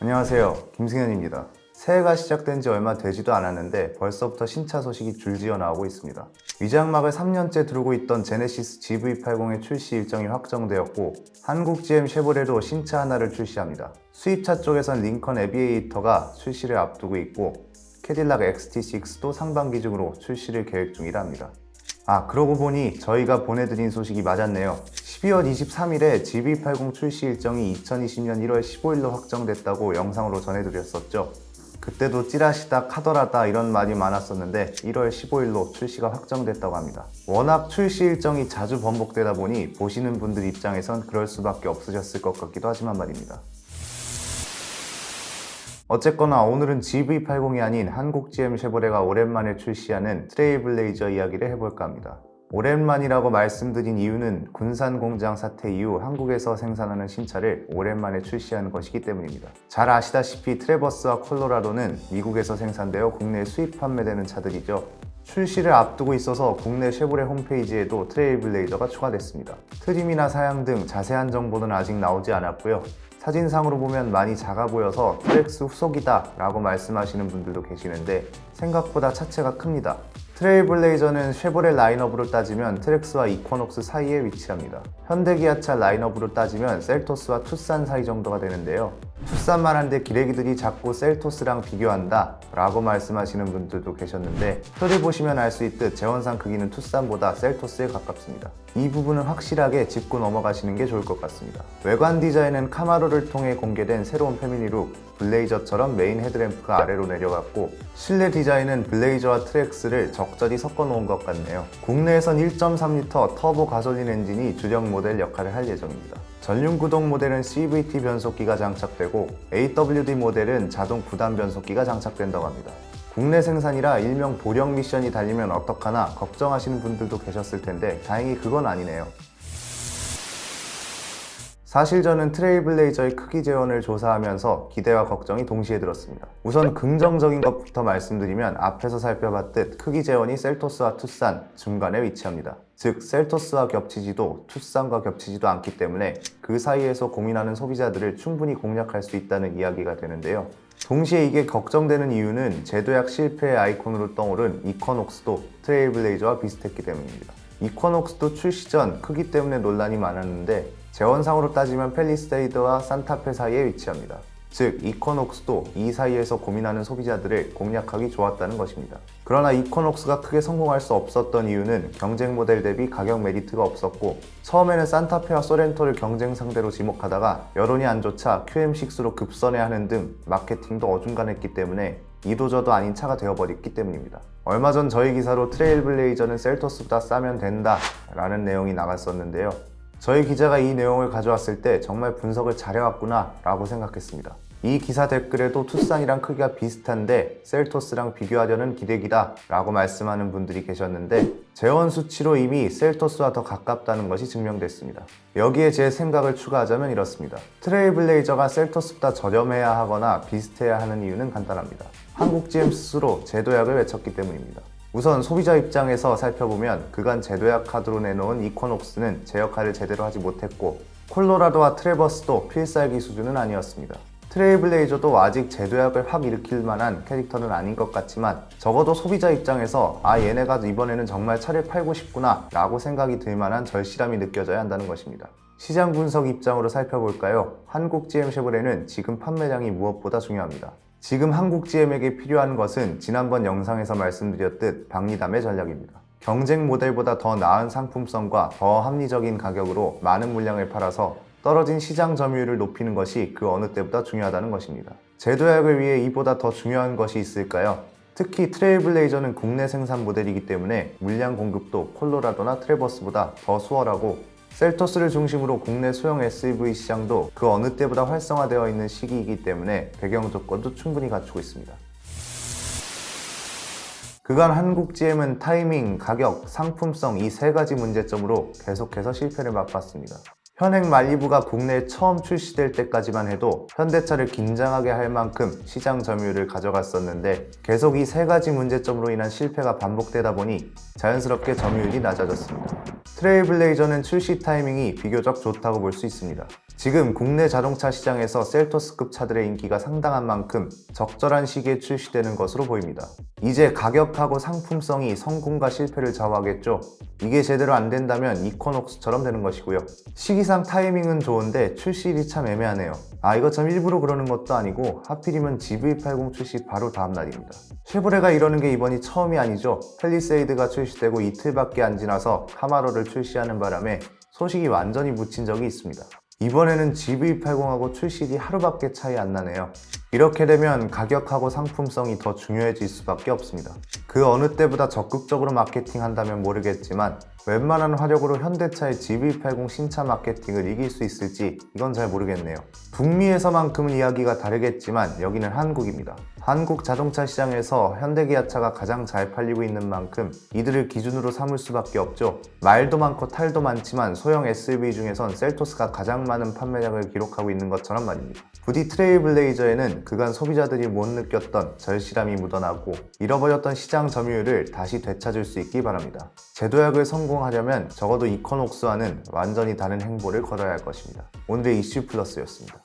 안녕하세요, 김승현입니다. 새해가 시작된 지 얼마 되지도 않았는데 벌써부터 신차 소식이 줄지어 나오고 있습니다. 위장막을 3년째 두르고 있던 제네시스 GV80의 출시 일정이 확정되었고, 한국 GM 쉐보레도 신차 하나를 출시합니다. 수입차 쪽에선 링컨 애비에이터가 출시를 앞두고 있고, 캐딜락 XT6도 상반기 중으로 출시를 계획 중이라 합니다. 그러고 보니 저희가 보내드린 소식이 맞았네요. 12월 23일에 GV80 출시 일정이 2020년 1월 15일로 확정됐다고 영상으로 전해드렸었죠. 그때도 찌라시다 카더라다 이런 말이 많았었는데 1월 15일로 출시가 확정됐다고 합니다. 워낙 출시 일정이 자주 번복되다 보니 보시는 분들 입장에선 그럴 수밖에 없으셨을 것 같기도 하지만 말입니다. 어쨌거나 오늘은 GV80이 아닌 한국 GM 쉐보레가 오랜만에 출시하는 트레일블레이저 이야기를 해볼까 합니다. 오랜만이라고 말씀드린 이유는 군산 공장 사태 이후 한국에서 생산하는 신차를 오랜만에 출시하는 것이기 때문입니다. 잘 아시다시피 트래버스와 콜로라도는 미국에서 생산되어 국내에 수입 판매되는 차들이죠. 출시를 앞두고 있어서 국내 쉐보레 홈페이지에도 트레일블레이저가 추가됐습니다. 트림이나 사양 등 자세한 정보는 아직 나오지 않았고요. 사진상으로 보면 많이 작아 보여서 트랙스 후속이다 라고 말씀하시는 분들도 계시는데 생각보다 차체가 큽니다. 트레일블레이저는 쉐보레 라인업으로 따지면 트랙스와 이쿼녹스 사이에 위치합니다. 현대기아차 라인업으로 따지면 셀토스와 투싼 사이 정도가 되는데요. 투싼만 한데 기레기들이 자꾸 셀토스랑 비교한다 라고 말씀하시는 분들도 계셨는데, 표를 보시면 알 수 있듯 재원상 크기는 투싼보다 셀토스에 가깝습니다. 이 부분은 확실하게 짚고 넘어가시는 게 좋을 것 같습니다. 외관 디자인은 카마로를 통해 공개된 새로운 패밀리룩, 블레이저처럼 메인 헤드램프가 아래로 내려갔고, 실내 디자인은 블레이저와 트랙스를 적절히 섞어 놓은 것 같네요. 국내에선 1.3L 터보 가솔린 엔진이 주력 모델 역할을 할 예정입니다. 전륜 구동 모델은 CVT 변속기가 장착되고 AWD 모델은 자동 9단 변속기가 장착된다고 합니다. 국내 생산이라 일명 보령 미션이 달리면 어떡하나 걱정하시는 분들도 계셨을 텐데 다행히 그건 아니네요. 사실 저는 트레일블레이저의 크기 재원을 조사하면서 기대와 걱정이 동시에 들었습니다. 우선 긍정적인 것부터 말씀드리면 앞에서 살펴봤듯 크기 재원이 셀토스와 투싼 중간에 위치합니다. 즉 셀토스와 겹치지도 투싼과 겹치지도 않기 때문에 그 사이에서 고민하는 소비자들을 충분히 공략할 수 있다는 이야기가 되는데요. 동시에 이게 걱정되는 이유는 제도약 실패의 아이콘으로 떠오른 이쿼녹스도 트레일블레이저와 비슷했기 때문입니다. 이쿼녹스도 출시 전 크기 때문에 논란이 많았는데 재원상으로 따지면 팰리세이드와 산타페 사이에 위치합니다. 즉 이쿼녹스도 이 사이에서 고민하는 소비자들을 공략하기 좋았다는 것입니다. 그러나 이쿼녹스가 크게 성공할 수 없었던 이유는 경쟁 모델 대비 가격 메리트가 없었고, 처음에는 산타페와 소렌토를 경쟁 상대로 지목하다가 여론이 안 좋자 QM6로 급선회하는 등 마케팅도 어중간했기 때문에 이도저도 아닌 차가 되어버렸기 때문입니다. 얼마 전 저희 기사로 트레일블레이저는 셀토스보다 싸면 된다 라는 내용이 나갔었는데요. 저희 기자가 이 내용을 가져왔을 때 정말 분석을 잘해왔구나 라고 생각했습니다. 이 기사 댓글에도 투싼이랑 크기가 비슷한데 셀토스랑 비교하려는 기대기다 라고 말씀하는 분들이 계셨는데, 재원 수치로 이미 셀토스와 더 가깝다는 것이 증명됐습니다. 여기에 제 생각을 추가하자면 이렇습니다. 트레일블레이저가 셀토스보다 저렴해야 하거나 비슷해야 하는 이유는 간단합니다. 한국 GM 스스로 제도약을 외쳤기 때문입니다. 우선 소비자 입장에서 살펴보면 그간 제도약 카드로 내놓은 이쿼녹스는 제 역할을 제대로 하지 못했고, 콜로라도와 트래버스도 필살기 수준은 아니었습니다. 트레일블레이저도 아직 제도약을 확 일으킬 만한 캐릭터는 아닌 것 같지만 적어도 소비자 입장에서 얘네가 이번에는 정말 차를 팔고 싶구나 라고 생각이 들 만한 절실함이 느껴져야 한다는 것입니다. 시장 분석 입장으로 살펴볼까요? 한국 GM 쉐보레는 지금 판매량이 무엇보다 중요합니다. 지금 한국 GM에게 필요한 것은 지난번 영상에서 말씀드렸듯 박리담의 전략입니다. 경쟁 모델보다 더 나은 상품성과 더 합리적인 가격으로 많은 물량을 팔아서 떨어진 시장 점유율을 높이는 것이 그 어느 때보다 중요하다는 것입니다. 제도약을 위해 이보다 더 중요한 것이 있을까요? 특히 트레일블레이저는 국내 생산 모델이기 때문에 물량 공급도 콜로라도나 트래버스보다 더 수월하고, 셀토스를 중심으로 국내 소형 SUV 시장도 그 어느 때보다 활성화되어 있는 시기이기 때문에 배경 조건도 충분히 갖추고 있습니다. 그간 한국 GM은 타이밍, 가격, 상품성 이 세 가지 문제점으로 계속해서 실패를 맛봤습니다. 현행 말리부가 국내에 처음 출시될 때까지만 해도 현대차를 긴장하게 할 만큼 시장 점유율을 가져갔었는데, 계속 이 세 가지 문제점으로 인한 실패가 반복되다 보니 자연스럽게 점유율이 낮아졌습니다. 트레일블레이저는 출시 타이밍이 비교적 좋다고 볼 수 있습니다. 지금 국내 자동차 시장에서 셀토스급 차들의 인기가 상당한 만큼 적절한 시기에 출시되는 것으로 보입니다. 이제 가격하고 상품성이 성공과 실패를 좌우하겠죠. 이게 제대로 안 된다면 이코녹스처럼 되는 것이고요. 시기상 타이밍은 좋은데 출시일이 참 애매하네요. 이거 참 일부러 그러는 것도 아니고 하필이면 GV80 출시 바로 다음 날입니다. 쉐보레가 이러는 게 이번이 처음이 아니죠. 팰리세이드가 출시되고 이틀밖에 안 지나서 카마로를 출시하는 바람에 소식이 완전히 묻힌 적이 있습니다. 이번에는 GV80하고 출시일이 하루밖에 차이 안 나네요. 이렇게 되면 가격하고 상품성이 더 중요해질 수밖에 없습니다. 그 어느 때보다 적극적으로 마케팅한다면 모르겠지만 웬만한 화력으로 현대차의 GV80 신차 마케팅을 이길 수 있을지 이건 잘 모르겠네요. 북미에서만큼은 이야기가 다르겠지만 여기는 한국입니다. 한국 자동차 시장에서 현대기아차가 가장 잘 팔리고 있는 만큼 이들을 기준으로 삼을 수밖에 없죠. 말도 많고 탈도 많지만 소형 SUV 중에선 셀토스가 가장 많은 판매량을 기록하고 있는 것처럼 말입니다. 부디 트레일블레이저에는 그간 소비자들이 못 느꼈던 절실함이 묻어나고 잃어버렸던 시장 점유율을 다시 되찾을 수 있기 바랍니다. 재도약을 성공하려면 적어도 이코녹스와는 완전히 다른 행보를 걸어야 할 것입니다. 오늘의 이슈 플러스였습니다.